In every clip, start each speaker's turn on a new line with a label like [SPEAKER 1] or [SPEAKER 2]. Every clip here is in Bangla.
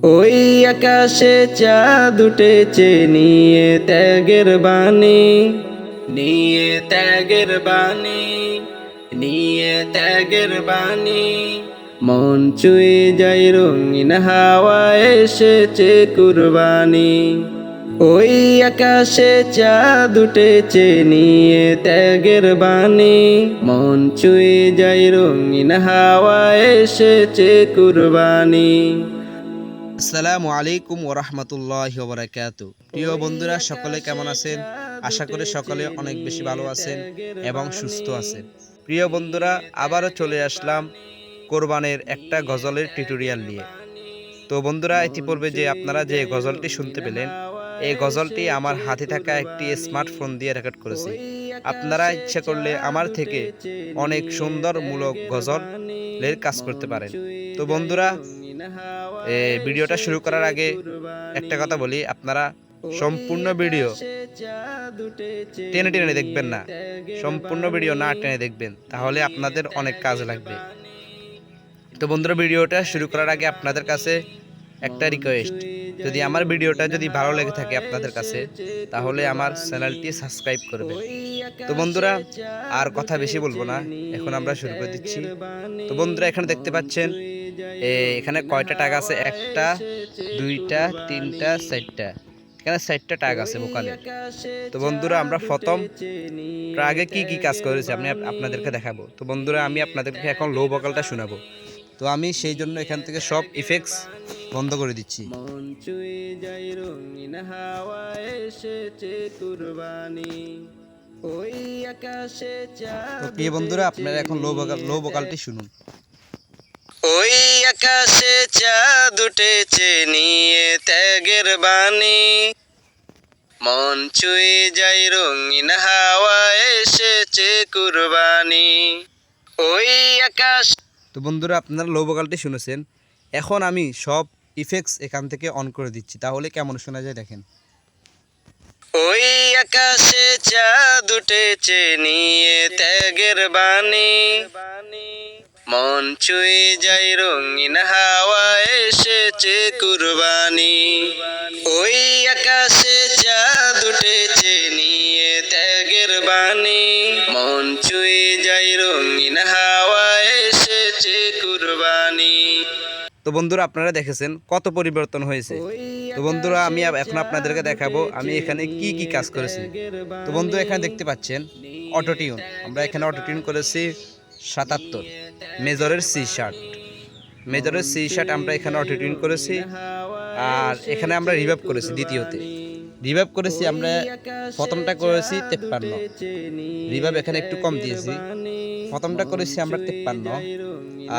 [SPEAKER 1] ওই আকাশে চাঁদ উঠেছে নিয়ে ত্যাগের বাণী, নিয়ে ত্যাগের বাণী, নিয়ে ত্যাগের বাণী। মন ছুঁয়ে যায় রঙিন হাওয়া এসেছে কুরবানি। ওই আকাশে চাঁদ উঠেছে নিয়ে ত্যাগের বাণী, মন ছুঁয়ে যায় রঙিন হাওয়া এসেছে কুরবানি।
[SPEAKER 2] আসসালামু আলাইকুম ওরহমতুল্লাহি ওবারাকাতু। প্রিয় বন্ধুরা, সকলে কেমন আছেন? আশা করি সকলে অনেক বেশি ভালো আছেন এবং সুস্থ আছেন। প্রিয় বন্ধুরা, আবারও চলে আসলাম কোরবানের একটা গজলের টিউটোরিয়াল নিয়ে। তো বন্ধুরা, ইতিপূর্বে যে আপনারা যে গজলটি শুনতে পেলেন, এই গজলটি আমার হাতে থাকা একটি স্মার্টফোন দিয়ে রেকর্ড করেছি। আপনারা ইচ্ছা করলে আমার থেকে অনেক সুন্দরমূলক গজলের কাজ করতে পারেন। তো বন্ধুরা, ভিডিওটা শুরু করার আগে একটা কথা বলি, আপনারা সম্পূর্ণ ভিডিও টেনে টেনে দেখবেন না, সম্পূর্ণ ভিডিও না টেনে দেখবেন, তাহলে আপনাদের অনেক কাজে লাগবে। তো বন্ধুরা, ভিডিওটা শুরু করার আগে আপনাদের কাছে একটা রিকোয়েস্ট, যদি আমার ভিডিওটা যদি ভালো লেগে থাকে আপনাদের কাছে, তাহলে আমার চ্যানেলটি সাবস্ক্রাইব করবেন। তো বন্ধুরা, আর কথা বেশি বলবো না, এখন আমরা শুরু করে দিচ্ছি। তো বন্ধুরা, এখানে দেখতে পাচ্ছেন এখানে কয়টা টাগ আছে? একটা, দুইটা, তিনটা, চারটা। এখানে 4টা টাগ আছে ভোকালে। তো বন্ধুরা, আমরা প্রথম ট্রাগে কি কি কাজ করেছি আমি আপনাদেরকে দেখাবো। তো বন্ধুরা, আমি আপনাদেরকে এখন লো ভোকালটা শোনাবো। তো আমি সেই জন্য এখান থেকে সব ইফেক্টস বন্ধ করে দিচ্ছি।
[SPEAKER 1] মন ছুঁয়ে যায় রঙিন হাওয়া এসেছে কুরবানি। ওই আকাশে
[SPEAKER 2] তো
[SPEAKER 1] চাঁদ
[SPEAKER 2] প্রিয় বন্ধুরা, আপনারা এখন লো ভোকালটি শুনুন।
[SPEAKER 1] ওই আকাশে চাঁদ উঠেছে নিয়ে ত্যাগের বাণী, মন ছুঁয়ে যায় রঙিন হাওয়া এসেছে কুরবানি। ওই আকাশ।
[SPEAKER 2] তো বন্ধুরা, আপনারা লো ভোকালটি শুনেছেন। এখন আমি সব ইফেক্টস এখান থেকে অন করে দিচ্ছি, তাহলে কেমন শোনা যায় দেখেন।
[SPEAKER 1] ওই আকাশে চাঁদ উঠেছে নিয়ে ত্যাগের বাণী, মন ছুঁয়ে যায় রঙিন হাওয়া এসেছে কুরবানি। ওই আকাশে চাঁদ উঠেছে নিয়ে ত্যাগের বাণী, মন ছুঁয়ে যায় রঙিন হাওয়া এসেছে কুরবানি।
[SPEAKER 2] তো বন্ধুরা, আপনারা দেখেছেন কত পরিবর্তন হয়েছে। তো বন্ধুরা, আমি এখন আপনাদেরকে দেখাবো আমি এখানে কি কি কাজ করেছি। তো বন্ধু, এখানে দেখতে পাচ্ছেন অটোটিউন। আমরা এখানে অটোটিউন করেছি 77, মেজরের C শার্ট আমরা এখানে অটোটিউন করেছি। আর এখানে আমরা রিভাইভ করেছি দ্বিতীয়তে। রিভাইভ করেছি আমরা, প্রথমটা করেছি 53, রিভাইভ এখানে একটু কম দিয়েছি। প্রথমটা করেছি আমরা 53,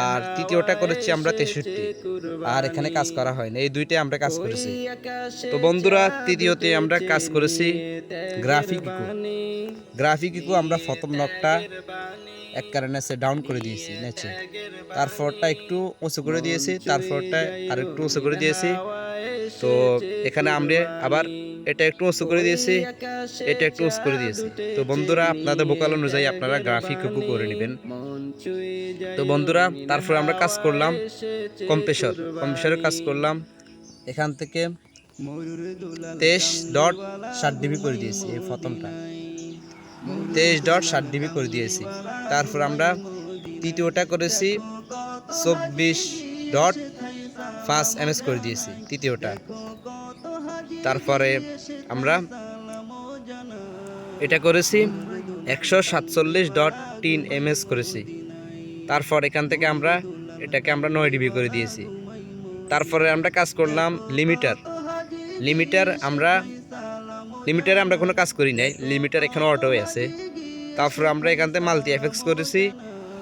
[SPEAKER 2] আর তৃতীয়টা করেছি আমরা 63, আর এখানে কাজ করা হয়নি। এই দুইটাই আমরা কাজ করেছি। তো বন্ধুরা, তৃতীয়তে আমরা কাজ করেছি গ্রাফিক ইকো আমরা প্রথম নকটা এক কারণে ডাউন করে দিয়েছি নেচে, তারপরটা একটু উঁচু করে দিয়েছি, তারপরটা আর একটু উঁচু করে দিয়েছি। তো এখানে আমরা আবার এটা একটু উঁচু করে দিয়েছি, এটা একটু উঁচু করে দিয়েছি। তো বন্ধুরা, আপনাদের ভোকাল অনুযায়ী আপনারা গ্রাফিক ইকো করে নেবেন। তো বন্ধুরা, তারপর আমরা কাজ করলাম কম্প্রেসরের কাজ করলাম। এখান থেকে 23.7 dB করে দিয়েছি, এই প্রথমটা 23.7 dB করে দিয়েছি। তারপর আমরা তৃতীয়টা করেছি 24.5 ms করে দিয়েছি তৃতীয়টা। তারপরে আমরা এটা করেছি 147.3 ms করেছি। তারপর এখান থেকে আমরা এটাকে 9 dB করে দিয়েছি। তারপরে আমরা কাজ করলাম লিমিটারে আমরা কোনো কাজ করি নাই, লিমিটার এখানে অটো আছে। তারপর আমরা এখান থেকে মাল্টি এফেক্টস করেছি,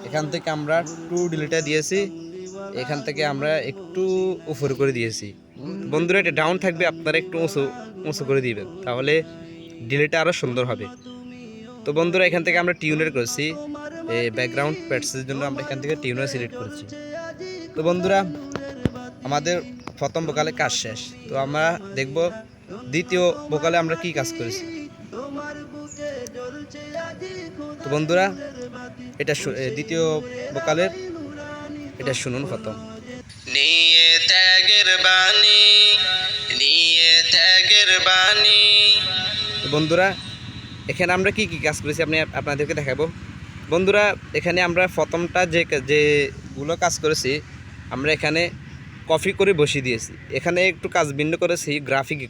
[SPEAKER 2] এখান থেকে আমরা 2 ডিলিটা দিয়েছি, এখান থেকে আমরা একটু উপর করে দিয়েছি। বন্ধুরা, এটা ডাউন থাকবে, আপনারা একটু উঁচু করে দিবেন, তাহলে ডিলিটা আরও সুন্দর হবে। তো বন্ধুরা, এখান থেকে আমরা টিউনার করেছি, ব্যাকগ্রাউন্ড প্যাডসের জন্য আমরা এখান থেকে টিউনার সিলেক্ট করেছি। তো বন্ধুরা, আমাদের প্রথম ভোকালে কাজ শেষ। তো আমরা দেখব দ্বিতীয় ভোকালে আমরা কি কাজ করেছি। তো বন্ধুরা, এটা দ্বিতীয় ভোকালের এটা শুনুন প্রথম।
[SPEAKER 1] নিয়ে ত্যাগের বাণী, নিয়ে ত্যাগের বাণী।
[SPEAKER 2] বন্ধুরা এখানে আমরা কি কি কাজ করেছি আপনাদেরকে দেখাবো। বন্ধুরা এখানে আমরা প্রথমটা যেগুলো কাজ করেছি, আমরা এখানে কপি করে বসিয়ে দিয়েছি। এখানে একটু কাজ ভিন্ন করেছি গ্রাফিক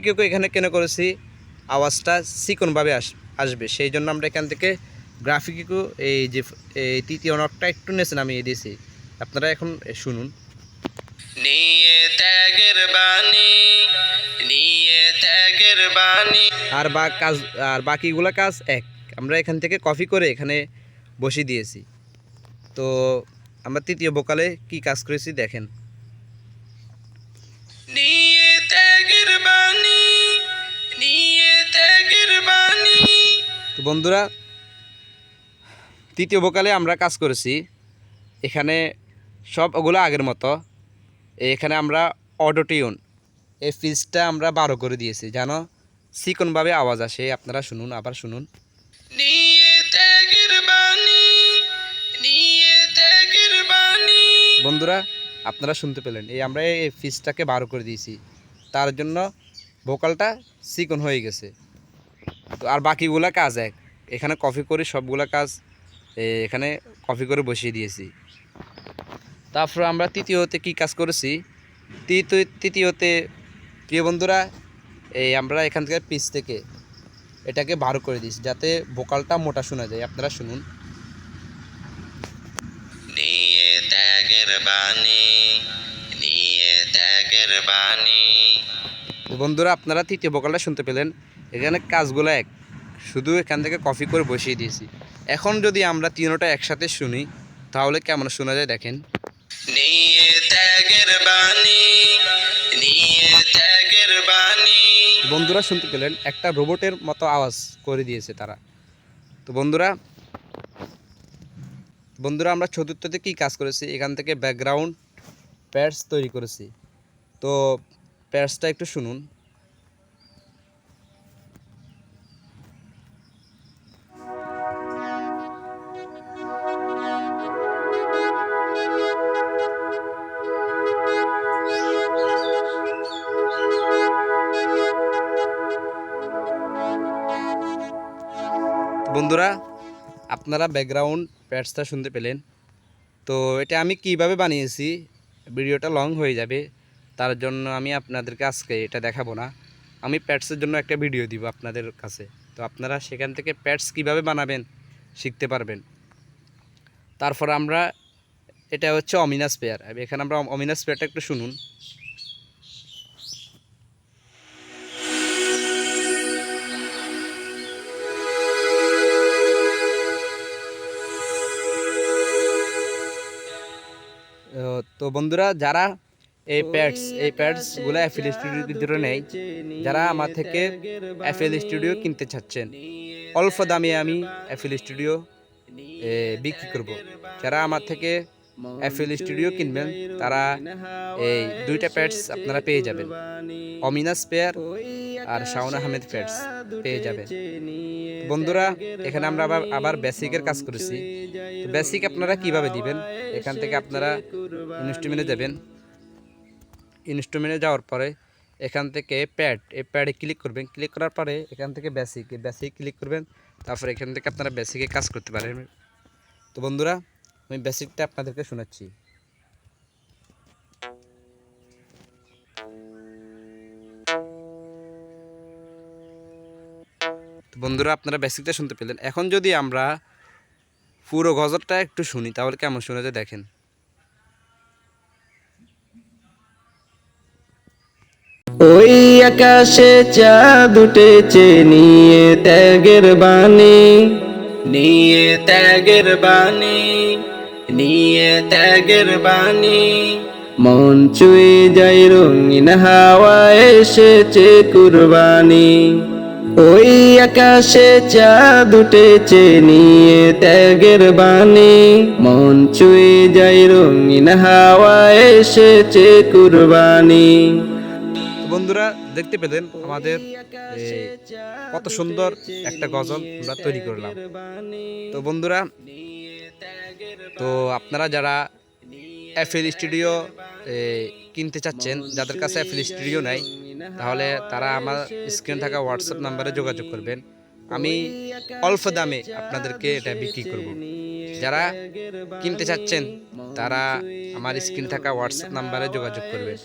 [SPEAKER 2] ইকো এখানে কেন করেছি, আওয়াজটা চিকনভাবে আসবে, সেই জন্য আমরা এখান থেকে গ্রাফিক ইকো এই যে এই তৃতীয় নটটা একটু নিচে নামিয়ে দিয়েছি। আপনারা এখন শুনুন।
[SPEAKER 1] নিয়ে ত্যাগের বাণী, নিয়ে ত্যাগের বাণী।
[SPEAKER 2] আর বাকিগুলো কাজ এক, আমরা এখান থেকে কপি করে এখানে বসিয়ে দিয়েছি। তো আমরা তৃতীয় ভোকালে কি কাজ করেছি দেখেন।
[SPEAKER 1] নিয়ে ত্যাগের বাণী, নিয়ে ত্যাগের বাণী।
[SPEAKER 2] তো বন্ধুরা তৃতীয় ভোকালে আমরা কাজ করেছি, এখানে সবগুলো আগের মতো। এখানে আমরা অটো টিউন এই ফিজটা আমরা 12 করে দিয়েছি, জানো চিকনভাবে আওয়াজ আসে। আপনারা শুনুন, আবার শুনুন।
[SPEAKER 1] নিয়ে ত্যাগের বাণী, নিয়ে ত্যাগের বাণী।
[SPEAKER 2] বন্ধুরা আপনারা শুনতে পেলেন, আমরা এই ফিজটাকে 12 করে দিয়েছি, তার জন্য ভোকালটা চিকন হয়ে গেছে। তো আর বাকিগুলা কাজ এক, এখানে কপি করে সবগুলা কাজ এখানে কপি করে বসিয়ে দিয়েছি। তারপর আমরা তৃতীয়তে কি কাজ করেছি, তৃতীয়তে প্রিয় বন্ধুরা আমরা এখান থেকে পিচ থেকে এটাকে 12 করে দিয়েছি, যাতে ভোকালটা মোটা শোনা যায়। আপনারা শুনুন।
[SPEAKER 1] নিয়ে ত্যাগের বাণী, নিয়ে ত্যাগের বাণী।
[SPEAKER 2] তো বন্ধুরা আপনারা তৃতীয় ভোকালটা শুনতে পেলেন, এখানে কাজগুলো এক, শুধু এখান থেকে কপি করে বসিয়ে দিয়েছি। এখন যদি আমরা তিনটা একসাথে শুনি তাহলে কেমন শোনা যায় দেখেন।
[SPEAKER 1] নিয়ে ত্যাগের বাণী, নিয়ে ত্যাগের বাণী।
[SPEAKER 2] বন্ধুরা শুনতে পেলেন, একটা রোবটের মতো আওয়াজ করে দিয়েছে তারা। তো বন্ধুরা আমরা চতুর্থতে কি কাজ করেছি, এখান থেকে ব্যাকগ্রাউন্ড প্যাডস তৈরি করেছি। তো প্যাডসটা একটু শুনুন। বন্ধুরা আপনারা ব্যাকগ্রাউন্ড প্যাডসটা শুনতে পেলেন। তো এটা আমি কিভাবে বানিয়েছি, ভিডিওটা লং হয়ে যাবে, তার জন্য আমি আপনাদেরকে আজকে এটা দেখাবো না। আমি প্যাডসের জন্য একটা ভিডিও দিব আপনাদের কাছে, তো আপনারা সেখান থেকে প্যাডস কিভাবে বানাবেন শিখতে পারবেন। তারপর আমরা এটা হচ্ছে অমিনাস পেয়ার, এখানে আমরা অমিনাস পেয়ারটা একটু শুনুন। তো বন্ধুরা যারা এই প্যাডসগুলো এফএল স্টুডিও নেই, যারা আমার থেকে এফএল স্টুডিও কিনতে চাচ্ছেন, অল্প দামে আমি এফএল স্টুডিও বিক্রি করব। যারা আমার থেকে এফএল স্টুডিও কিনবেন তারা এই দুইটা প্যাডস আপনারা পেয়ে যাবেন, অমিনাস পেয়ার আর শাওন আহমেদ প্যাডস পেয়ে যাবেন। বন্ধুরা এখানে আমরা আবার বেসিকের কাজ করেছি। তো বেসিক আপনারা কিভাবে দিবেন, এখান থেকে আপনারা ইনস্ট্রুমেন্টে যাবেন, ইনস্ট্রুমেন্টে যাওয়ার পরে এখান থেকে প্যাডে ক্লিক করবেন, ক্লিক করার পরে এখান থেকে বেসিক ক্লিক করবেন, তারপরে এখান থেকে আপনারা বেসিকে কাজ করতে পারেন। তো বন্ধুরা আমি বেসিকটা আপনাদেরকে শোনাচ্ছি। তো বন্ধুরা আপনারা বেসিকটা শুনতে পেলেন। এখন যদি আমরা পুরো গজলটা একটু শুনি তাহলে কেমন শোনা যায় দেখেন।
[SPEAKER 1] ওই আকাশে চাঁদ উঠেছে, নিয়ে ত্যাগের বাণী, নিয়ে ত্যাগের বাণী, নিয়ে ত্যাগের বাণী। মন ছুঁয়ে যায় রঙিন হাওয়া, এসেছে কুরবানি। ওই আকাশে চাঁদ উঠেছে, নিয়ে ত্যাগের বাণী। মন ছুঁয়ে যায় রঙিন হাওয়া, এসেছে কুরবানি।
[SPEAKER 2] বন্ধুরা দেখতে পেলেন আমাদের কত সুন্দর একটা গজল আমরা তৈরি করলাম। তো বন্ধুরা, তো আপনারা যারা এফএল স্টুডিও কিনতে চাচ্ছেন, যাদের কাছে এফএল স্টুডিও নাই, তাহলে তারা আমার স্ক্রিনে থাকা হোয়াটসঅ্যাপ নাম্বারে যোগাযোগ করবেন। আমি অল্প দামে আপনাদেরকে এটা বিক্রি করব। যারা কিনতে চাচ্ছেন তারা আমার স্ক্রিনে থাকা হোয়াটসঅ্যাপ নাম্বারে যোগাযোগ করবেন।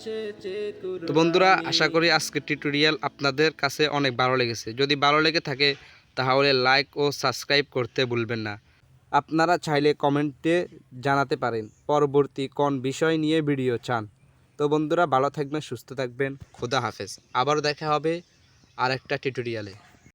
[SPEAKER 2] তো বন্ধুরা, আশা করি আজকের টিউটোরিয়াল আপনাদের কাছে অনেক ভালো লেগেছে। যদি ভালো লেগে থাকে তাহলে লাইক ও সাবস্ক্রাইব করতে ভুলবেন না। আপনারা চাইলে কমেন্টে জানাতে পারেন পরবর্তী কোন বিষয় নিয়ে ভিডিও চান। তো বন্ধুরা, ভালো থাকবেন, সুস্থ থাকবেন, খোদা হাফেজ। আবারও দেখা হবে আরেকটা টিউটোরিয়ালে।